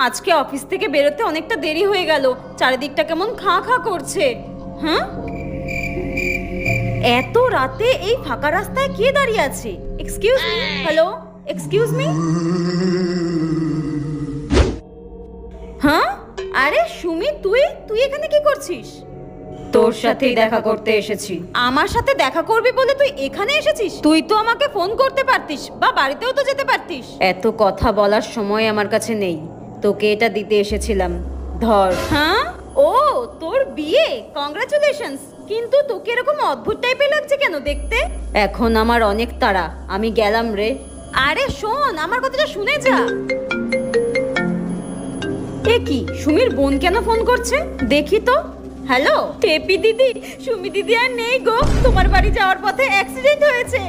আজকে অফিস থেকে বেরোতে অনেকটা দেরি হয়ে গেল, চারিদিকটা কেমন খা খা করছে। হ্যাঁ, এত রাতে এই ফাঁকা রাস্তায় কে দাঁড়িয়ে আছে? Excuse me, hello, excuse me. হ্যাঁ, আরে সুমি, তুই তুই এখানে কি করছিস? তোর সাথেই দেখা করতে এসেছি। আমার সাথে দেখা করবি বলে তুই এখানে এসেছিস? তুই তো আমাকে ফোন করতে পারতিস বা বাড়িতেও তো যেতে পারতিস। এত কথা বলার সময় আমার কাছে নেই, তোকে এটা দিতে এসেছিলাম, ধর। হ্যাঁ, ও তোর বিয়ে, কংগ্রাচুলেশনস। কিন্তু তোকে এরকম অদ্ভুত টাইপের লাগছে কেন দেখতে? এখন আমার অনেক তাড়া, আমি গেলাম রে। আরে শোন, আমার কথাটা শুনে যা। এ কি, সুমির বোন কেন ফোন করছে? দেখি তো। হ্যালো টেপি দিদি, সুমি দিদি আর নেই গো, তোমার বাড়ি যাওয়ার পথে অ্যাক্সিডেন্ট হয়েছে।